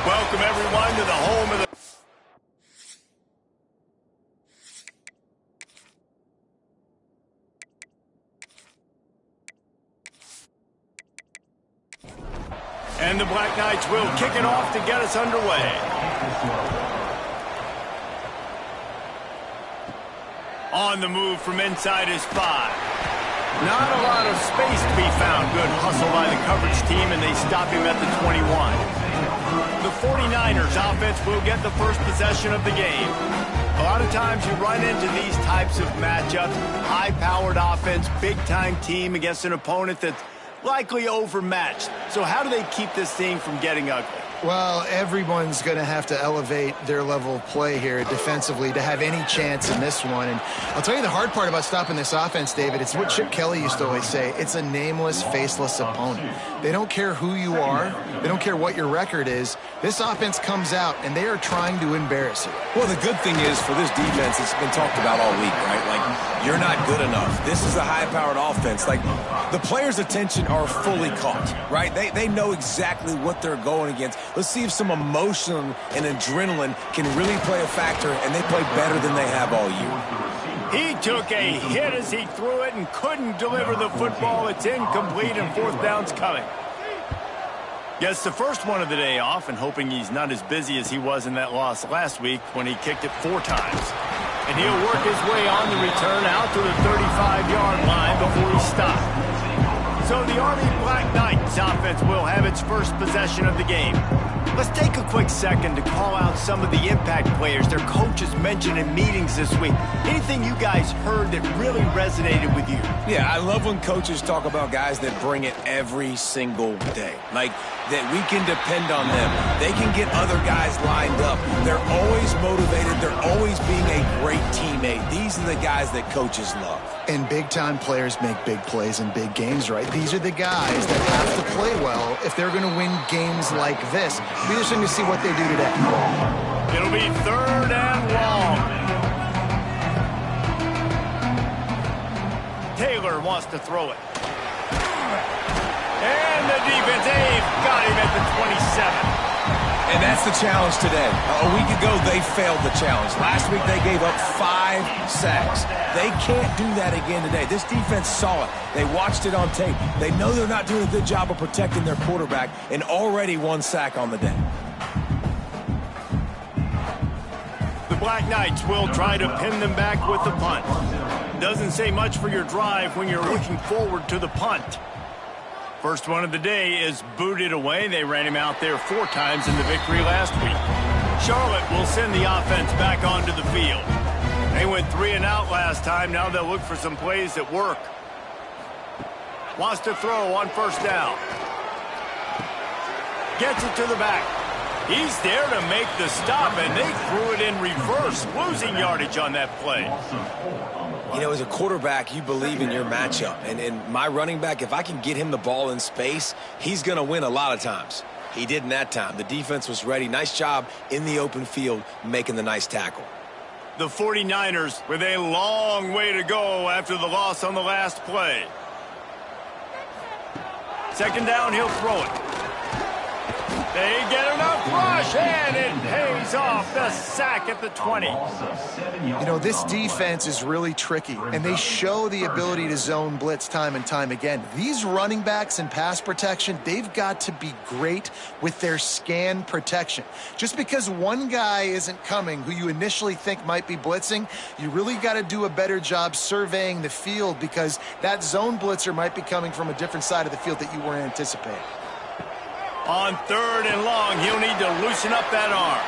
Welcome, everyone, to the home of the... And the Black Knights will kick it off to get us underway. On the move from inside his 5. Not a lot of space to be found. Good hustle by the coverage team, and they stop him at the 21. The 49ers offense will get the first possession of the game. A lot of times you run into these types of matchups. High-powered offense, big-time team against an opponent that's likely overmatched. So how do they keep this thing from getting ugly? Well, everyone's going to have to elevate their level of play here defensively to have any chance in this one. And I'll tell you the hard part about stopping this offense, David, it's what Chip Kelly used to always say. It's a nameless, faceless opponent. They don't care who you are. They don't care what your record is. This offense comes out, and they are trying to embarrass you. Well, the good thing is for this defense, it's been talked about all week, right? Like, you're not good enough. This is a high-powered offense. Like, the players' attention are fully caught, right? They know exactly what they're going against. Let's see if some emotion and adrenaline can really play a factor, and they play better than they have all year. He took a hit as he threw it and couldn't deliver the football. It's incomplete, and fourth down's coming. Gets the first one of the day off, and hoping he's not as busy as he was in that loss last week when he kicked it 4 times. And he'll work his way on the return out to the 35-yard line before he stopped. So the Army Black Knights offense will have its first possession of the game. Let's take a quick second to call out some of the impact players their coaches mentioned in meetings this week. Anything you guys heard that really resonated with you? Yeah, I love when coaches talk about guys that bring it every single day. Like, that we can depend on them. They can get other guys lined up. They're always motivated. They're always being a great teammate. These are the guys that coaches love. And big-time players make big plays in big games, right? These are the guys that have to play well if they're going to win games like this. It'll be interesting to see what they do today. It'll be 3rd and long. Taylor wants to throw it. And the defense, they've got him at the 27. And that's the challenge today. A week ago, they failed the challenge. Last week, they gave up 5 sacks. They can't do that again today. This defense saw it. They watched it on tape. They know they're not doing a good job of protecting their quarterback, and already 1 sack on the day. The Black Knights will try to pin them back with the punt. Doesn't say much for your drive when you're looking forward to the punt. First one of the day is booted away. They ran him out there 4 times in the victory last week. Charlotte will send the offense back onto the field. They went 3 and out last time. Now they'll look for some plays that work. Wants to throw on 1st down. Gets it to the back. He's there to make the stop, and they threw it in reverse, losing yardage on that play. You know, as a quarterback, you believe in your matchup. And my running back, if I can get him the ball in space, he's going to win a lot of times. He didn't that time. The defense was ready. Nice job in the open field making the nice tackle. The 49ers with a long way to go after the loss on the last play. 2nd down, he'll throw it. They get enough rush, and it pays off. The sack at the 20. You know, this defense is really tricky, and they show the ability to zone blitz time and time again. These running backs in pass protection, they've got to be great with their scan protection. Just because one guy isn't coming who you initially think might be blitzing, you really got to do a better job surveying the field because that zone blitzer might be coming from a different side of the field that you weren't anticipating. On 3rd and long, he'll need to loosen up that arm.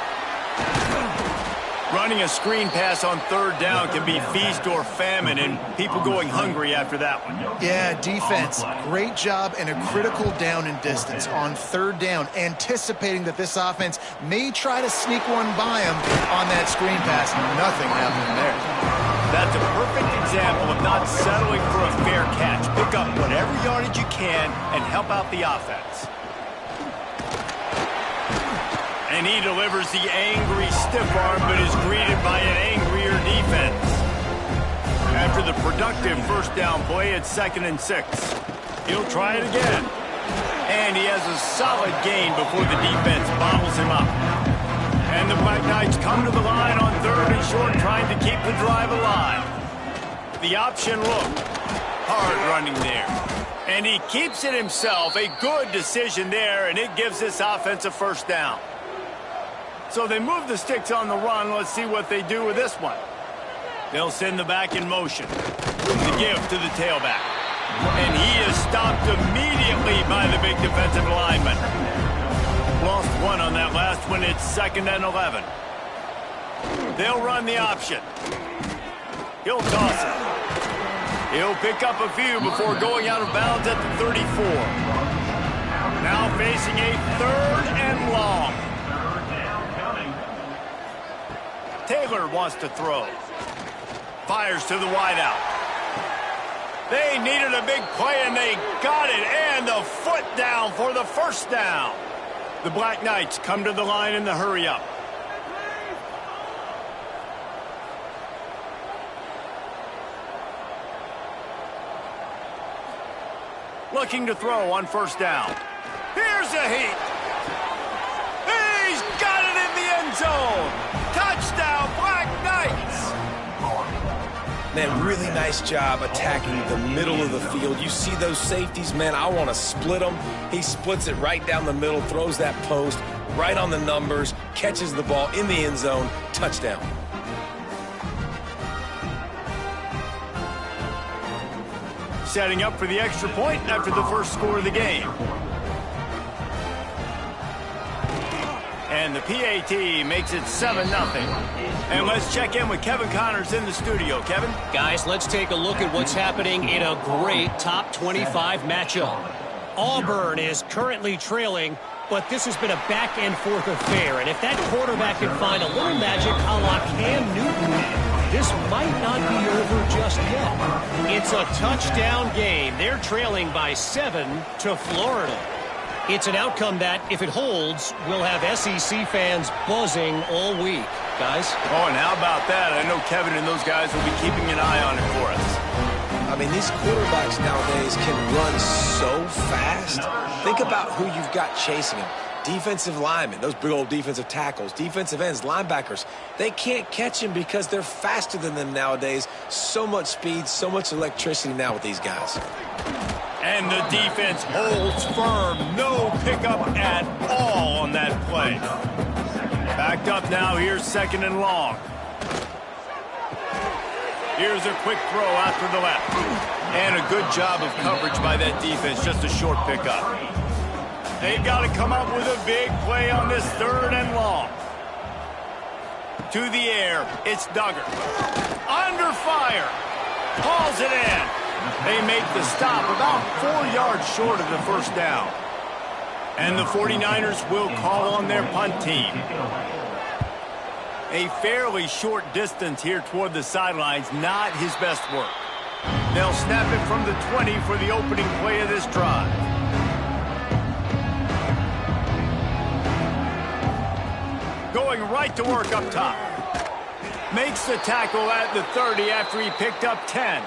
Running a screen pass on 3rd down can be feast or famine, and people going hungry after that one. Yeah, defense, great job in a critical down and distance on 3rd down, anticipating that this offense may try to sneak one by him on that screen pass. Nothing happening there. That's a perfect example of not settling for a fair catch. Pick up whatever yardage you can and help out the offense. And he delivers the angry stiff arm, but is greeted by an angrier defense. After the productive 1st down play, it's 2nd and 6. He'll try it again. And he has a solid gain before the defense bottles him up. Knights come to the line on 3rd and short, trying to keep the drive alive. The option look. Hard running there. And he keeps it himself. A good decision there, and it gives this offense a first down. So they move the sticks on the run. Let's see what they do with this one. They'll send the back in motion. The give to the tailback. And he is stopped immediately by the big defensive lineman. Lost one on that last one. It's 2nd and 11. They'll run the option. He'll toss it. He'll pick up a few before going out of bounds at the 34. Now facing a 3rd and long. Taylor wants to throw. Fires to the wideout. They needed a big play, and they got it. And the foot down for the first down. The Black Knights come to the line in the hurry-up. Looking to throw on first down. Here's a heat. He's got it in the end zone. Touchdown, Black Knights. Man, really nice job attacking the middle of the field. You see those safeties, man, I want to split them. He splits it right down the middle, throws that post, right on the numbers, catches the ball in the end zone, touchdown. Setting up for the extra point after the first score of the game. And the PAT makes it 7-0. And let's check in with Kevin Connors in the studio. Kevin? Guys, let's take a look at what's happening in a great top 25 matchup. Auburn is currently trailing, but this has been a back-and-forth affair. And if that quarterback can find a little magic a la Cam Newton, this might not be over just yet. It's a touchdown game. They're trailing by 7 to Florida. It's an outcome that, if it holds, will have SEC fans buzzing all week. Guys? Oh, and how about that? I know Kevin and those guys will be keeping an eye on it for us. I mean, these quarterbacks nowadays can run so fast. Think about who you've got chasing them. Defensive linemen, those big old defensive tackles, defensive ends, linebackers. They can't catch him because they're faster than them nowadays. So much speed, so much electricity now with these guys. And the defense holds firm. No pickup at all on that play. Backed up now. Here's 2nd and long. Here's a quick throw out to the left. And a good job of coverage by that defense. Just a short pickup. They've got to come up with a big play on this 3rd and long. To the air. It's Duggar. Under fire. Hauls it in. They make the stop about 4 yards short of the first down. And the 49ers will call on their punt team. A fairly short distance here toward the sidelines, not his best work. They'll snap it from the 20 for the opening play of this drive. Going right to work up top. Makes the tackle at the 30 after he picked up 10.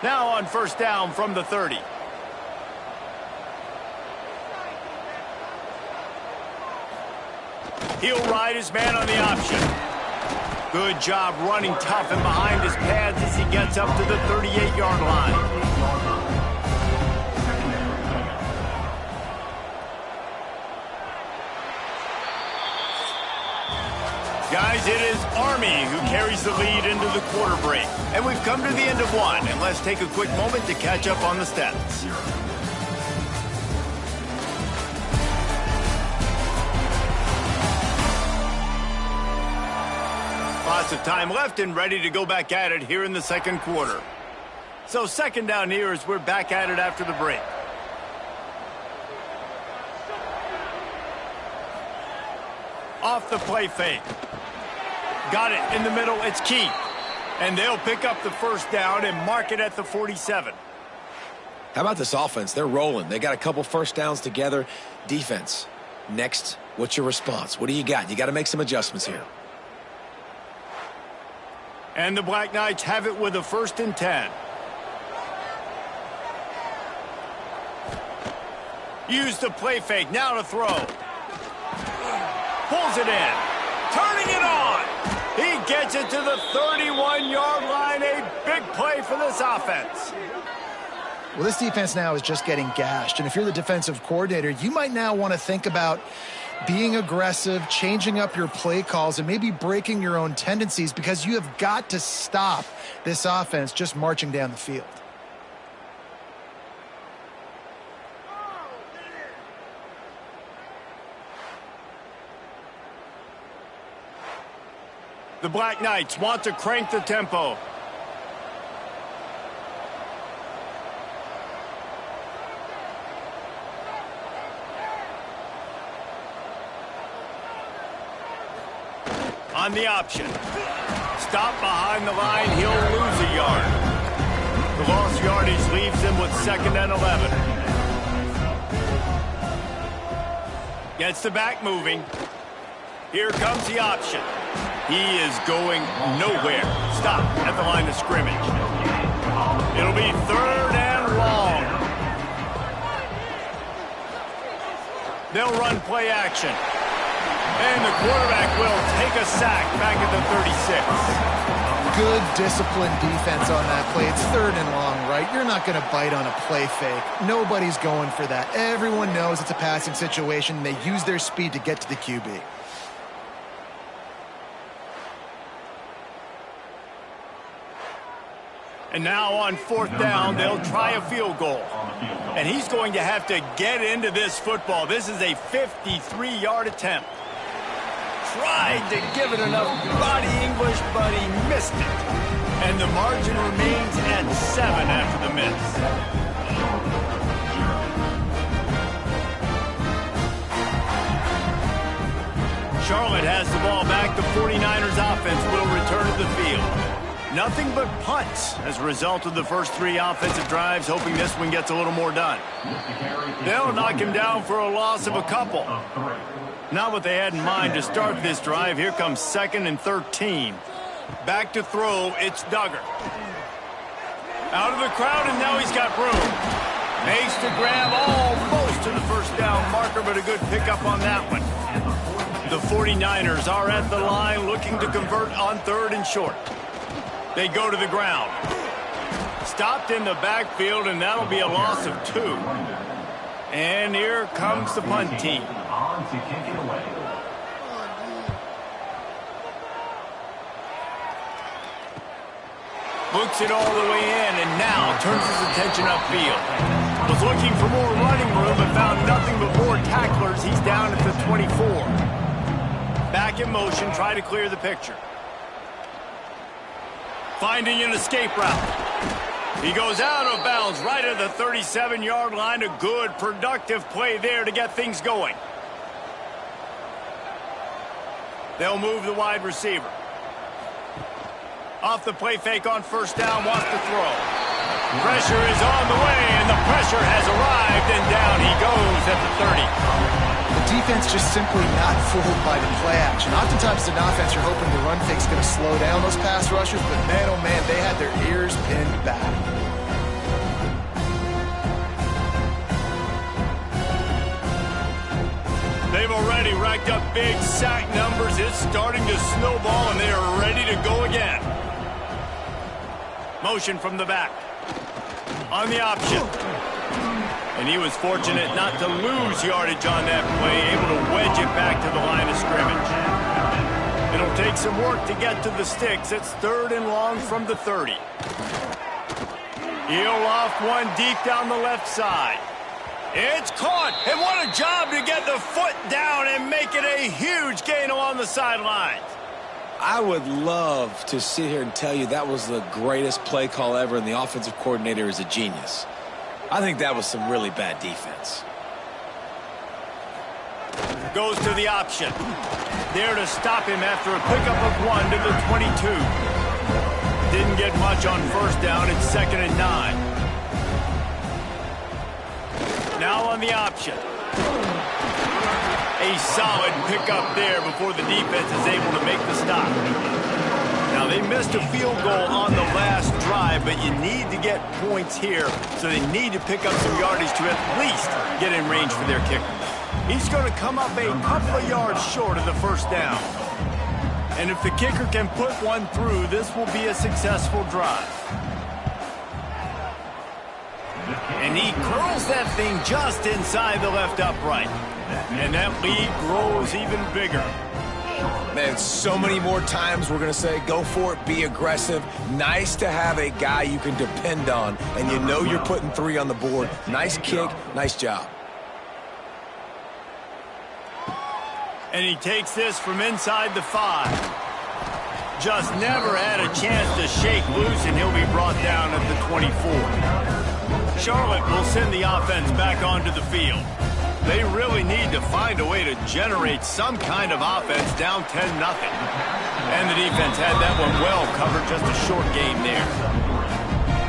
Now on first down from the 30. He'll ride his man on the option. Good job running tough and behind his pads as he gets up to the 38-yard line. Guys, it is Army who carries the lead into the quarter break. And we've come to the end of one. And let's take a quick moment to catch up on the stats. Lots of time left and ready to go back at it here in the second quarter. So 2nd down here as we're back at it after the break. Off the play fake. Got it in the middle. It's Keith. And they'll pick up the first down and mark it at the 47. How about this offense? They're rolling. They got a couple first downs together. Defense. Next, what's your response? What do you got? You got to make some adjustments here. And the Black Knights have it with a 1st and 10. Use the play fake. Now to throw. Pulls it in. turning it on. He gets it to the 31-yard line. A big play for this offense. Well, this defense now is just getting gashed. And if you're the defensive coordinator, you might now want to think about being aggressive, changing up your play calls, and maybe breaking your own tendencies, because you have got to stop this offense just marching down the field. The Black Knights want to crank the tempo. On the option. Stop behind the line. He'll lose a yard. The lost yardage leaves him with 2nd and 11. Gets the back moving. Here comes the option. He is going nowhere. Stop at the line of scrimmage. It'll be 3rd and long. They'll run play action. And the quarterback will take a sack back at the 36. Good disciplined defense on that play. It's 3rd and long, right? You're not going to bite on a play fake. Nobody's going for that. Everyone knows it's a passing situation, and they use their speed to get to the QB. And now on 4th down, they'll try a field goal. And he's going to have to get into this football. This is a 53-yard attempt. Tried to give it enough body English, but he missed it. And the margin remains at 7 after the miss. Charlotte has the ball back. The 49ers offense will return to the field. Nothing but punts as a result of the first 3 offensive drives, hoping this one gets a little more done. They'll knock him down for a loss of a couple. Not what they had in mind to start this drive. Here comes 2nd and 13. Back to throw, it's Duggar. Out of the crowd, and now he's got room. Makes the grab almost to the first down marker, but a good pickup on that one. The 49ers are at the line looking to convert on 3rd and short. They go to the ground. Stopped in the backfield, and that'll be a loss of 2. And here comes the punt team. Books it all the way in, and now turns his attention upfield. Was looking for more running room, but found nothing but more tacklers. He's down at the 24. Back in motion, try to clear the picture. Finding an escape route. He goes out of bounds right at the 37-yard line. A good, productive play there to get things going. They'll move the wide receiver. Off the play fake on 1st down, wants to throw. Pressure is on the way, and the pressure has arrived, and down he goes at the 30. The defense just simply not fooled by the play action. Oftentimes as an offense, you're hoping the run fake's going to slow down those pass rushers, but man, oh man, they had their ears pinned back. They've already racked up big sack numbers. It's starting to snowball, and they are ready to go again. Motion from the back. On the option. And he was fortunate not to lose yardage on that play, able to wedge it back to the line of scrimmage. It'll take some work to get to the sticks. It's 3rd and long from the 30. He'll loft one deep down the left side. It's caught, and what a job to get the foot down and make it a huge gain along the sidelines. I would love to sit here and tell you that was the greatest play call ever, and the offensive coordinator is a genius. I think that was some really bad defense. Goes to the option. There to stop him after a pickup of 1 to the 22. Didn't get much on 1st down. It's 2nd and 9. Now on the option. A solid pickup there before the defense is able to make the stop. Now, they missed a field goal on the last drive, but you need to get points here, so they need to pick up some yardage to at least get in range for their kicker. He's going to come up a couple of yards short of the 1st down. And if the kicker can put one through, this will be a successful drive. And he curls that thing just inside the left upright. And that lead grows even bigger. Man, so many more times we're going to say, go for it, be aggressive. Nice to have a guy you can depend on, and you know you're putting 3 on the board. Nice kick, nice job. And he takes this from inside the 5. Just never had a chance to shake loose, and he'll be brought down at the 24. Charlotte will send the offense back onto the field. They really need to find a way to generate some kind of offense down 10-0. And the defense had that one well covered, just a short game there.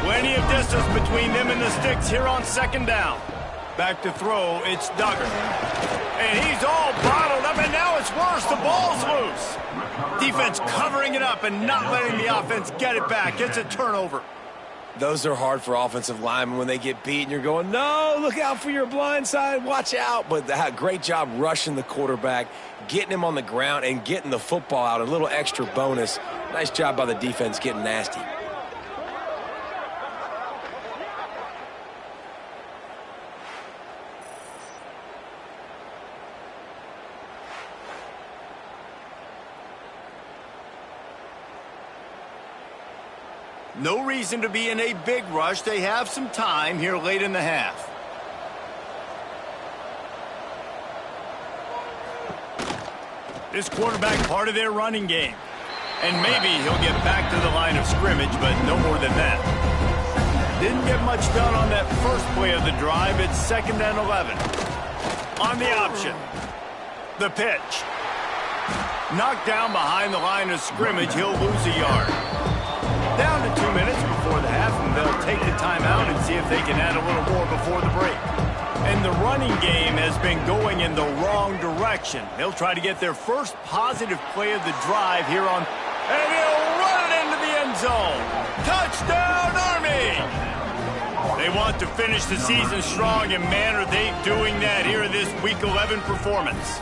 Plenty of distance between them and the sticks here on 2nd down. Back to throw, it's Duggar. And he's all bottled up, and now it's worse. The ball's loose. Defense covering it up and not letting the offense get it back. It's a turnover. Those are hard for offensive linemen when they get beat and you're going, no, look out for your blind side, watch out. But great job rushing the quarterback, getting him on the ground and getting the football out. A little extra bonus. Nice job by the defense getting nasty. No reason to be in a big rush. They have some time here late in the half. This quarterback part of their running game. And maybe he'll get back to the line of scrimmage, but no more than that. Didn't get much done on that first play of the drive. It's 2nd and 11. On the option. The pitch. Knocked down behind the line of scrimmage. He'll lose a yard. Down to 2 minutes before the half, and they'll take the timeout and see if they can add a little more before the break. And the running game has been going in the wrong direction. They'll try to get their first positive play of the drive here on, and he'll run it into the end zone. Touchdown, Army! They want to finish the season strong, and man, are they doing that here in this Week 11 performance.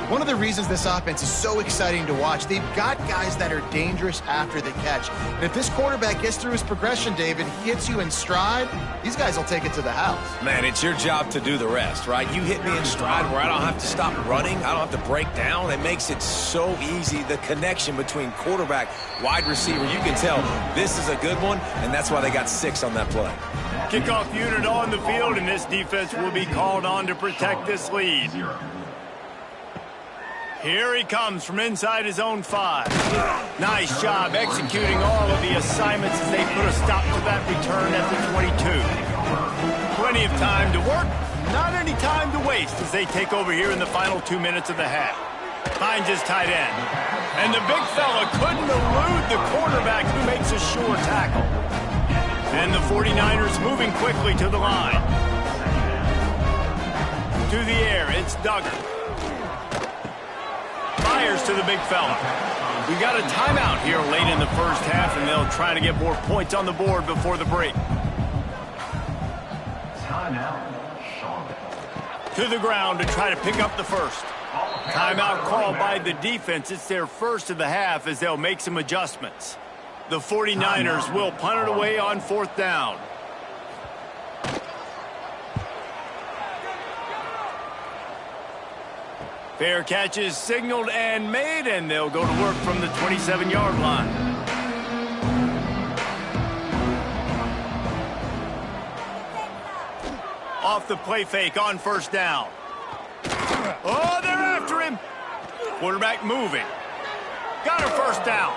One of the reasons this offense is so exciting to watch, they've got guys that are dangerous after the catch. And if this quarterback gets through his progression, David, he hits you in stride, these guys will take it to the house. Man, it's your job to do the rest, right? You hit me in stride where I don't have to stop running. I don't have to break down. It makes it so easy, the connection between quarterback, wide receiver. You can tell this is a good one, and that's why they got 6 on that play. Kickoff unit on the field, and this defense will be called on to protect this lead. Here he comes from inside his own 5. Nice job executing all of the assignments as they put a stop to that return at the 22. Plenty of time to work, not any time to waste as they take over here in the final 2 minutes of the half. Finds his tight end. And the big fella couldn't elude the quarterback who makes a sure tackle. And the 49ers moving quickly to the line. To the air, it's Duggar. Fires to the big fella. We got a timeout here late in the first half, and they'll try to get more points on the board before the break. To the ground to try to pick up the first. Timeout called by the defense. It's their first of the half as they'll make some adjustments. The 49ers will punt it away on 4th down. Fair catch is signaled and made, and they'll go to work from the 27-yard line. Off the play fake on 1st down. Oh, they're after him. Quarterback moving. Got a 1st down.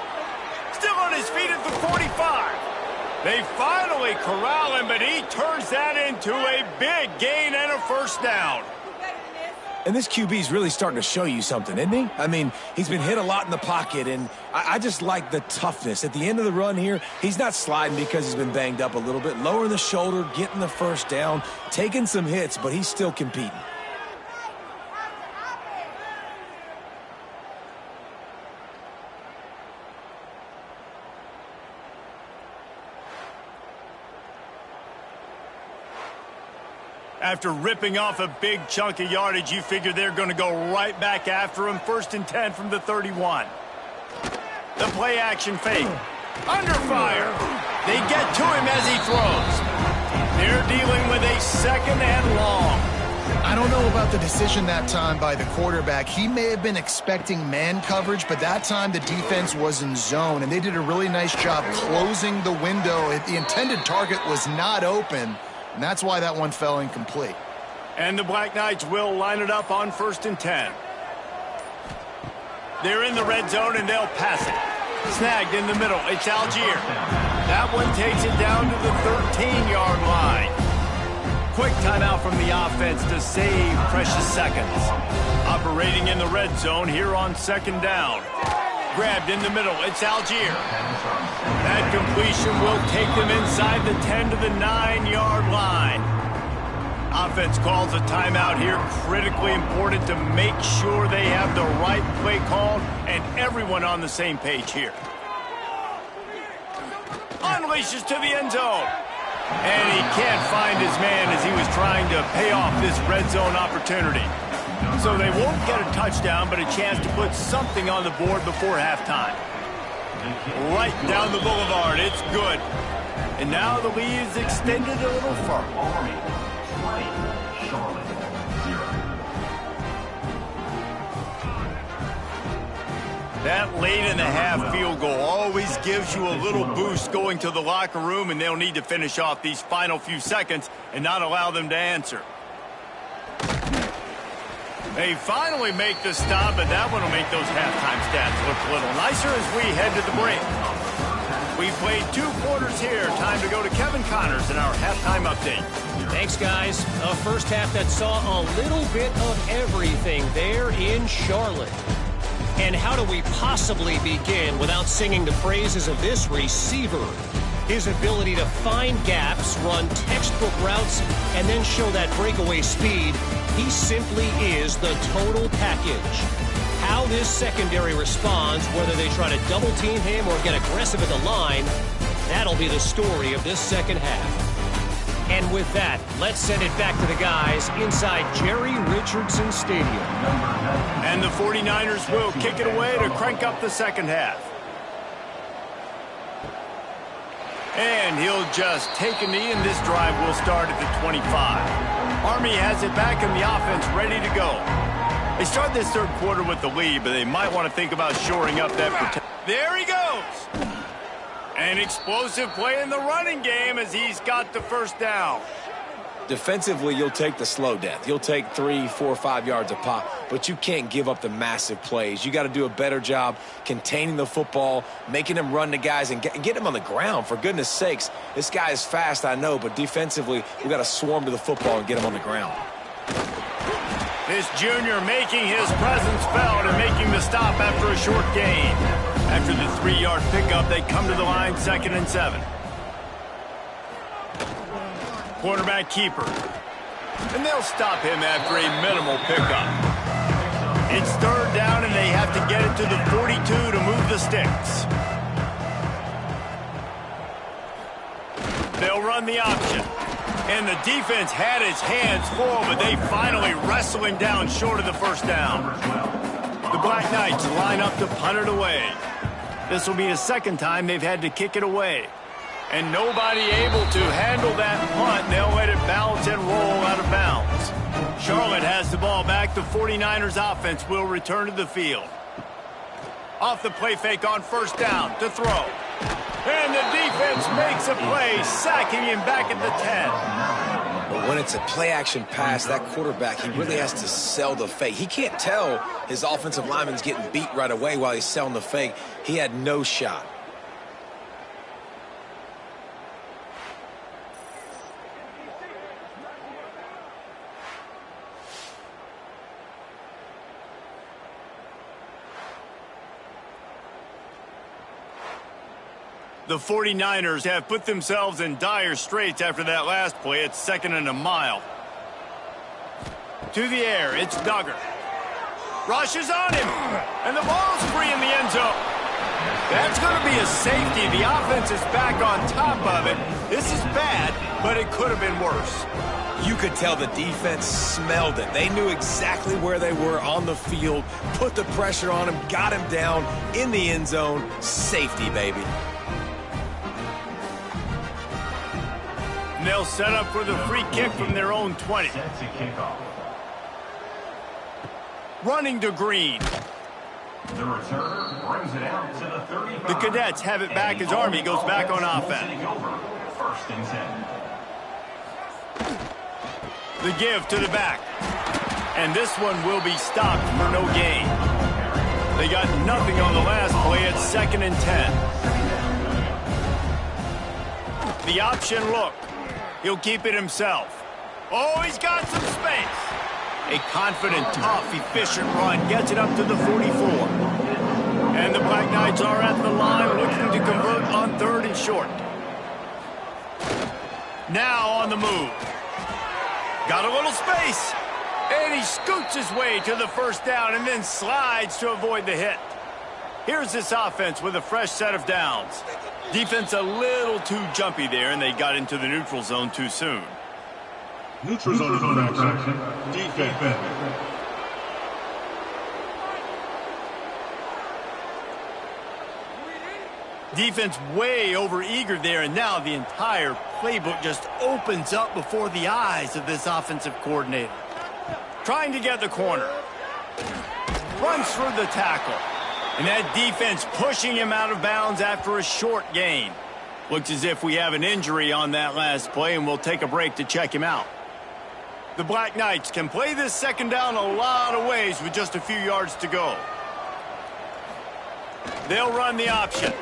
Still on his feet at the 45. They finally corral him, but he turns that into a big gain and a 1st down. And this QB's really starting to show you something, isn't he? I mean, he's been hit a lot in the pocket, and I just like the toughness. At the end of the run here, he's not sliding because he's been banged up a little bit. Lowering the shoulder, getting the 1st down, taking some hits, but he's still competing. After ripping off a big chunk of yardage, you figure they're going to go right back after him. 1st and 10 from the 31. The play action fake. Under fire. They get to him as he throws. They're dealing with a second and long. I don't know about the decision that time by the quarterback. He may have been expecting man coverage, but that time the defense was in zone, and they did a really nice job closing the window. The intended target was not open, and that's why that one fell incomplete. And the Black Knights will line it up on 1st and 10. They're in the red zone, and they'll pass it. Snagged in the middle. It's Algier. That one takes it down to the 13-yard line. Quick timeout from the offense to save precious seconds. Operating in the red zone here on 2nd down. Grabbed in the middle. It's Algier. That completion will take them inside the 10 to the 9-yard line. Offense calls a timeout here. Critically important to make sure they have the right play called and everyone on the same page here. Unleashes to the end zone. And he can't find his man as he was trying to pay off this red zone opportunity. So they won't get a touchdown, but a chance to put something on the board before halftime. Right down the boulevard. It's good. And now the lead is extended a little further. That late in the half field goal always gives you a little boost going to the locker room, and they'll need to finish off these final few seconds and not allow them to answer. They finally make the stop, and that one will make those halftime stats look a little nicer as we head to the break. We played 2 quarters here. Time to go to Kevin Connors in our halftime update. Thanks, guys. A first half that saw a little bit of everything there in Charlotte. And how do we possibly begin without singing the praises of this receiver? His ability to find gaps, run textbook routes, and then show that breakaway speed. He simply is the total package. How this secondary responds, whether they try to double team him or get aggressive at the line, that'll be the story of this second half. And with that, let's send it back to the guys inside Jerry Richardson Stadium. And the 49ers will kick it away to crank up the second half. And he'll just take a knee, and this drive will start at the 25. Army has it back in the offense, ready to go. They start this third quarter with the lead, but they might want to think about shoring up that protection. There he goes! An explosive play in the running game as he's got the first down. Defensively, you'll take the slow death. You'll take 3, 4, 5 yards a pop, but you can't give up the massive plays. You got to do a better job containing the football, making them run the guys, and get them on the ground. For goodness sakes, this guy is fast, I know, but defensively, we got to swarm to the football and get him on the ground. This junior making his presence felt and making the stop after a short gain. After the 3-yard pickup, they come to the line, 2nd and 7. Quarterback keeper. And they'll stop him after a minimal pickup. It's 3rd down, and they have to get it to the 42 to move the sticks. They'll run the option. And the defense had its hands full, but they finally wrestle him down short of the first down. The Black Knights line up to punt it away. This will be the second time they've had to kick it away. And nobody able to handle that punt. They'll let it bounce and roll out of bounds. Charlotte has the ball back. The 49ers offense will return to the field. Off the play fake on first down to throw. And the defense makes a play, sacking him back at the 10. But when it's a play-action pass, that quarterback, he really has to sell the fake. He can't tell his offensive lineman's getting beat right away while he's selling the fake. He had no shot. The 49ers have put themselves in dire straits after that last play. It's 2nd and a mile. To the air, it's Duggar. Rushes on him, and the ball's free in the end zone. That's going to be a safety. The offense is back on top of it. This is bad, but it could have been worse. You could tell the defense smelled it. They knew exactly where they were on the field, put the pressure on him, got him down in the end zone. Safety, baby. And they'll set up for the free kick from their own 20. Running to Green. The returner brings it out to the 35. The Cadets have it back as Army goes back on offense. First and 10. The give to the back. And this one will be stopped for no gain. They got nothing on the last play at 2nd and 10. The option look. He'll keep it himself. Oh, he's got some space. A confident, tough, efficient run gets it up to the 44. And the Black Knights are at the line looking to convert on 3rd and short. Now on the move. Got a little space. And he scoots his way to the first down and then slides to avoid the hit. Here's this offense with a fresh set of downs. Defense a little too jumpy there, and they got into the neutral zone too soon. Neutral zone infraction. Defense. Defense way over-eager there, and now the entire playbook just opens up before the eyes of this offensive coordinator. Trying to get the corner. Runs through the tackle. And that defense pushing him out of bounds after a short gain. Looks as if we have an injury on that last play, and we'll take a break to check him out. The Black Knights can play this second down a lot of ways with just a few yards to go. They'll run the option.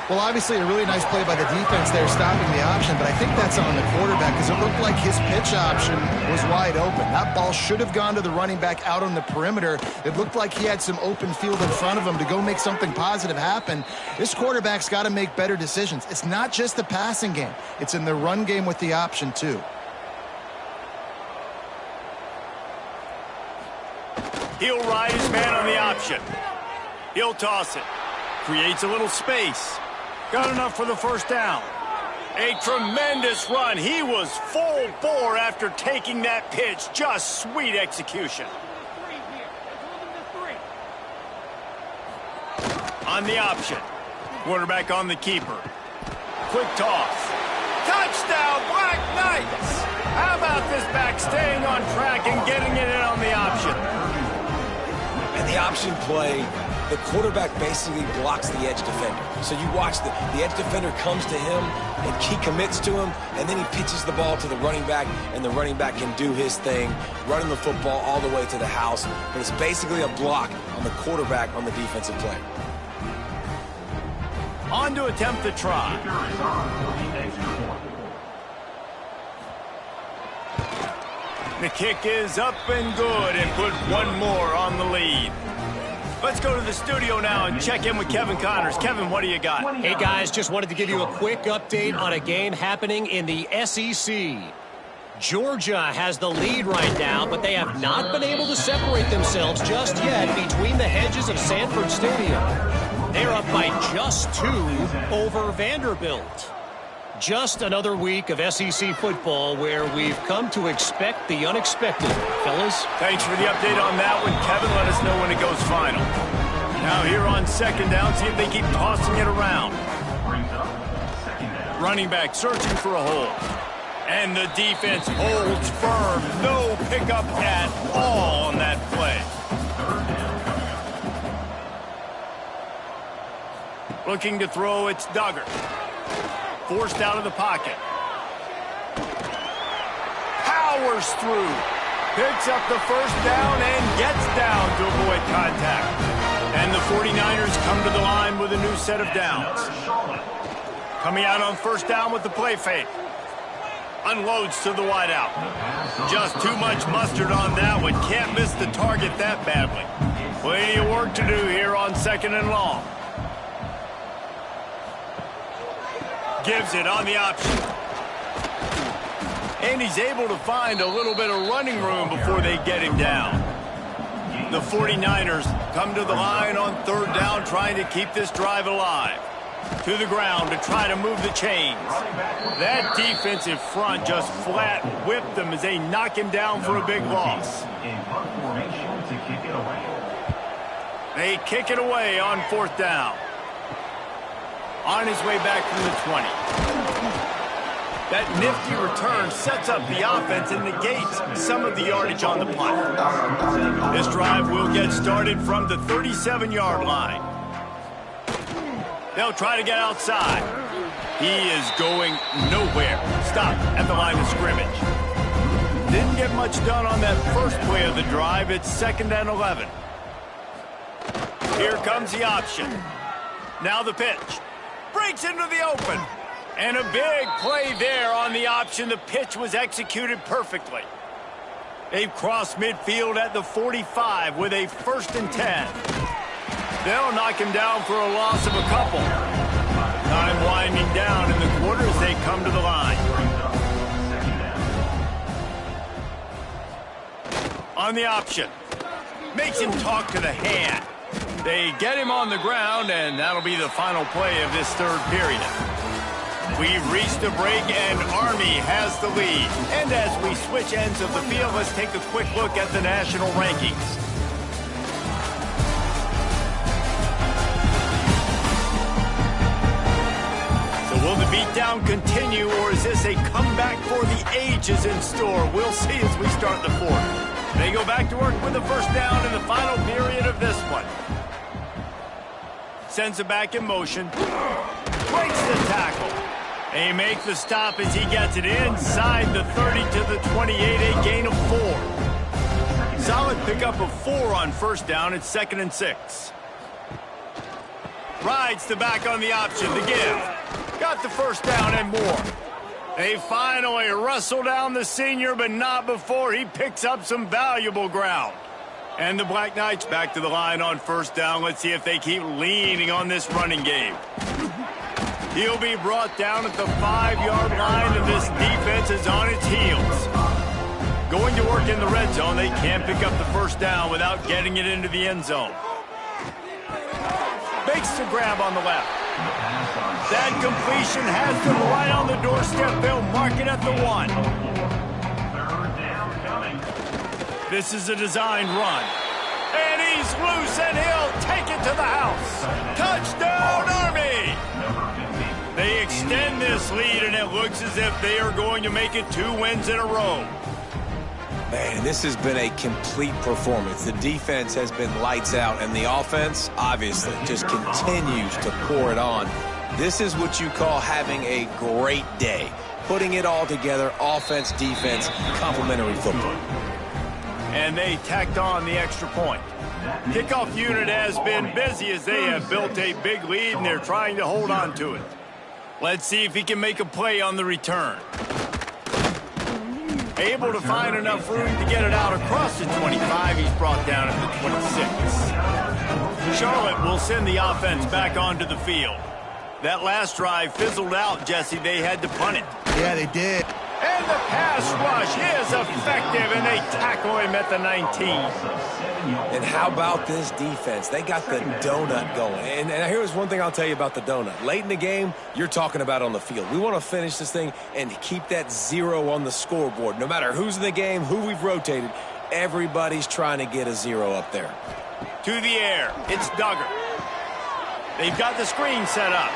Well, obviously a really nice play by the defense there stopping the option, but I think that's on the quarterback because it looked like his pitch option was wide open. That ball should have gone to the running back out on the perimeter. It looked like he had some open field in front of him to go make something positive happen. This quarterback's got to make better decisions. It's not just the passing game. It's in the run game with the option, too. He'll ride his man on the option. He'll toss it. Creates a little space. Got enough for the first down. A tremendous run. He was full bore after taking that pitch. Just sweet execution. On the option. Quarterback on the keeper. Quick toss. Touchdown, Black Knights! How about this back staying on track and getting it in on the option? And the option play, the quarterback basically blocks the edge defender. So you watch the edge defender comes to him, and he commits to him, and then he pitches the ball to the running back, and the running back can do his thing, running the football all the way to the house. But it's basically a block on the quarterback on the defensive play. On to attempt the try. The kick is up and good and put one more on the lead. Let's go to the studio now and check in with Kevin Connors. Kevin, what do you got? Hey, guys, just wanted to give you a quick update on a game happening in the SEC. Georgia has the lead right now, but they have not been able to separate themselves just yet between the hedges of Sanford Stadium. They're up by just 2 over Vanderbilt. Just another week of SEC football where we've come to expect the unexpected, fellas. Thanks for the update on that one, Kevin. Let us know when it goes final. Now here on second down, see if they keep tossing it around. Running back searching for a hole. And the defense holds firm. No pickup at all on that play. Looking to throw, it's Duggar. Forced out of the pocket. Powers through. Picks up the first down and gets down to avoid contact. And the 49ers come to the line with a new set of downs. Coming out on first down with the play fake. Unloads to the wideout. Just too much mustard on that one. Can't miss the target that badly. Plenty of work to do here on second and long. Gives it on the option. And he's able to find a little bit of running room before they get him down. The 49ers come to the line on third down, trying to keep this drive alive. To the ground to try to move the chains. That defensive front just flat whipped them as they knock him down for a big loss. They kick it away on fourth down. On his way back from the 20. That nifty return sets up the offense and negates some of the yardage on the punt. This drive will get started from the 37-yard line. They'll try to get outside. He is going nowhere. Stop at the line of scrimmage. Didn't get much done on that first play of the drive. It's 2nd and 11. Here comes the option. Now the pitch. Breaks into the open. And a big play there on the option. The pitch was executed perfectly. They've crossed midfield at the 45 with a 1st and 10. They'll knock him down for a loss of a couple. Time winding down in the quarter as they come to the line. On the option. Makes him talk to the hand. They get him on the ground, and that'll be the final play of this third period. We've reached a break, and Army has the lead. And as we switch ends of the field, let's take a quick look at the national rankings. Will the beatdown continue, or is this a comeback for the ages in store? We'll see as we start the fourth. They go back to work with the first down in the final period of this one. Sends it back in motion. Breaks the tackle. They make the stop as he gets it inside the 30 to the 28, a gain of 4. Solid pickup of 4 on first down. It's 2nd and 6. Rides the back on the option to give. Got the first down and more. They finally wrestle down the senior, but not before he picks up some valuable ground. And the Black Knights back to the line on first down. Let's see if they keep leaning on this running game. He'll be brought down at the 5-yard line, and this defense is on its heels. Going to work in the red zone, they can't pick up the first down without getting it into the end zone. Makes the grab on the left. That completion has them right on the doorstep. They'll mark it at the 1. This is a designed run. And he's loose, and he'll take it to the house. Touchdown, Army! They extend this lead, and it looks as if they are going to make it 2 wins in a row. Man, this has been a complete performance. The defense has been lights out, and the offense, obviously, just continues to pour it on. This is what you call having a great day. Putting it all together, offense, defense, complementary football. And they tacked on the extra point. Kickoff unit has been busy as they have built a big lead, and they're trying to hold on to it. Let's see if he can make a play on the return. Able to find enough room to get it out across the 25. He's brought down at the 26. Charlotte will send the offense back onto the field. That last drive fizzled out, Jesse. They had to punt it. Yeah, they did. And the pass rush is effective, and they tackle him at the 19. And how about this defense? They got the donut going. And here's one thing I'll tell you about the donut. Late in the game, you're talking about on the field. We want to finish this thing and keep that 0 on the scoreboard. No matter who's in the game, who we've rotated, everybody's trying to get a 0 up there. To the air, it's Duggar. They've got the screen set up.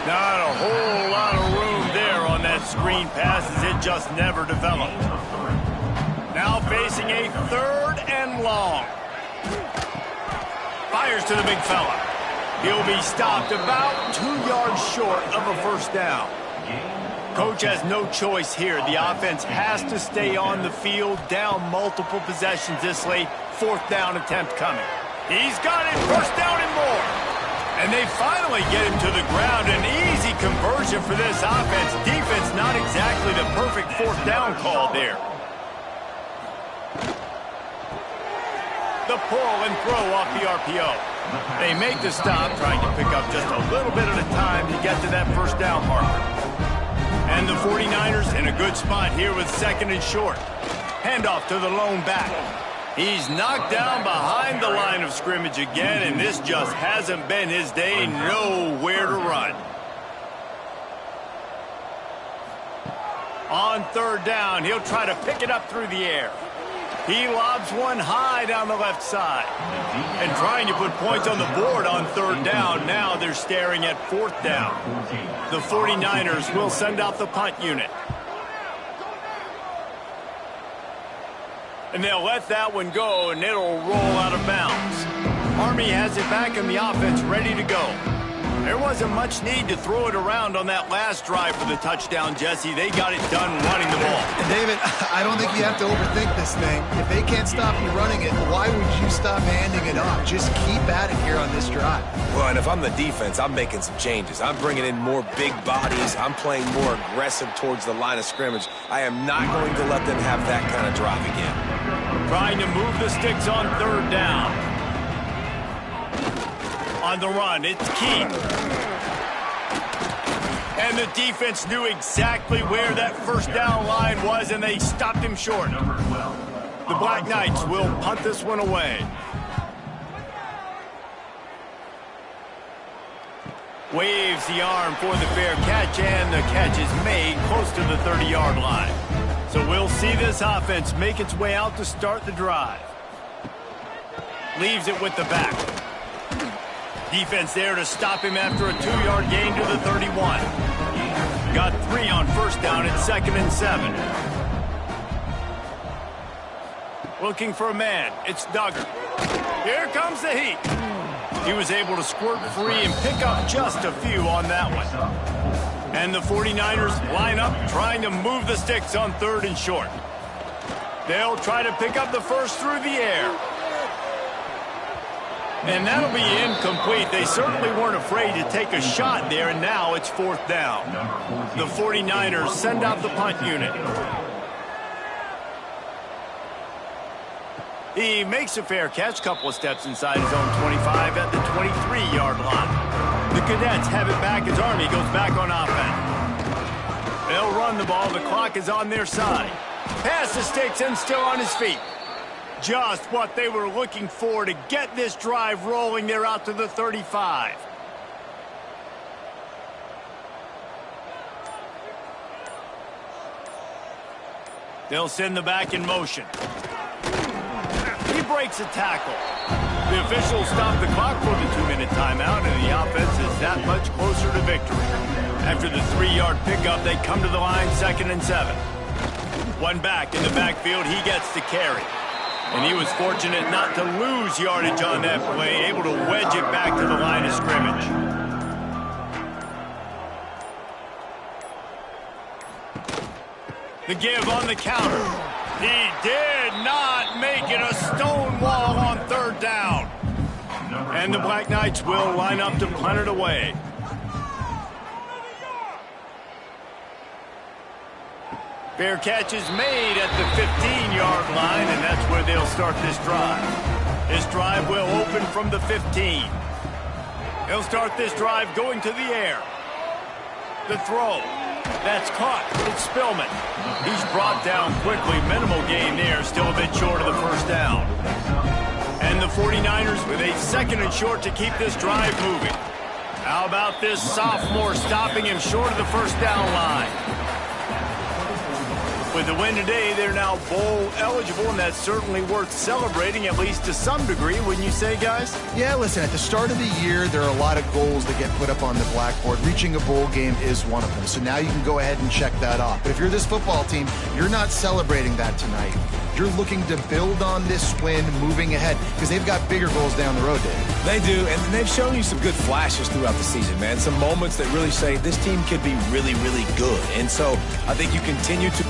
Not a whole lot of room there on that screen pass as it just never developed. Now facing a 3rd and long. Fires to the big fella. He'll be stopped about 2 yards short of a first down. Coach has no choice here. The offense has to stay on the field, down multiple possessions this late. 4th down attempt coming. He's got it, first down and more. And they finally get him to the ground. An easy conversion for this offense. Defense not exactly the perfect 4th down call there. The pull and throw off the RPO. They make the stop, trying to pick up just a little bit at a time to get to that first down marker. And the 49ers in a good spot here with 2nd and short. Handoff to the lone back. He's knocked down behind the line of scrimmage again, and this just hasn't been his day. Nowhere to run. On third down, he'll try to pick it up through the air. He lobs one high down the left side. And trying to put points on the board on third down. Now they're staring at fourth down. The 49ers will send out the punt unit. And they'll let that one go, and it'll roll out of bounds. Army has it back in the offense, ready to go. There wasn't much need to throw it around on that last drive for the touchdown, Jesse. They got it done running the ball. And David, I don't think you have to overthink this thing. If they can't stop you running it, why would you stop handing it off? Just keep at it here on this drive. Well, and if I'm the defense, I'm making some changes. I'm bringing in more big bodies. I'm playing more aggressive towards the line of scrimmage. I am not going to let them have that kind of drive again. Trying to move the sticks on third down. On the run, it's Key. And the defense knew exactly where that first down line was, and they stopped him short. The Black Knights will punt this one away. Waves the arm for the fair catch, and the catch is made close to the 30-yard line. So we'll see this offense make its way out to start the drive. Leaves it with the back. Defense there to stop him after a 2-yard gain to the 31. Got 3 on first down at 2nd and 7. Looking for a man. It's Duggar. Here comes the heat. He was able to squirt free and pick up just a few on that one. And the 49ers line up trying to move the sticks on third and short. They'll try to pick up the first through the air. And that'll be incomplete. They certainly weren't afraid to take a shot there, and now it's fourth down. The 49ers send out the punt unit. He makes a fair catch, couple of steps inside his own 25 at the 23-yard line. The Cadets have it back as Army goes back on offense. They'll run the ball. The clock is on their side. Pass the sticks and still on his feet. Just what they were looking for to get this drive rolling. They're out to the 35. They'll send the back in motion. He breaks a tackle. The officials stop the clock for the 2-minute timeout, and the offense is that much closer to victory. After the 3-yard pickup, they come to the line, 2nd and 7. One back in the backfield, he gets the carry. And he was fortunate not to lose yardage on that play, able to wedge it back to the line of scrimmage. The give on the counter. He did not make it a stone wall on third down. And the Black Knights will line up to punt it away. Fair catch is made at the 15-yard line, and that's where they'll start this drive. This drive will open from the 15. They'll start this drive going to the air. The throw. That's caught. It's Spillman. He's brought down quickly. Minimal gain there. Still a bit short of the first down. And the 49ers with a 2nd and short to keep this drive moving. How about this sophomore stopping him short of the first down line? With the win today, they're now bowl eligible, and that's certainly worth celebrating, at least to some degree, wouldn't you say, guys? Yeah, listen, at the start of the year, there are a lot of goals that get put up on the blackboard. Reaching a bowl game is one of them. So now you can go ahead and check that off. But if you're this football team, you're not celebrating that tonight. You're looking to build on this win moving ahead because they've got bigger goals down the road, Dave. They do, and they've shown you some good flashes throughout the season, man. Some moments that really say this team could be really, really good. And so I think you continue to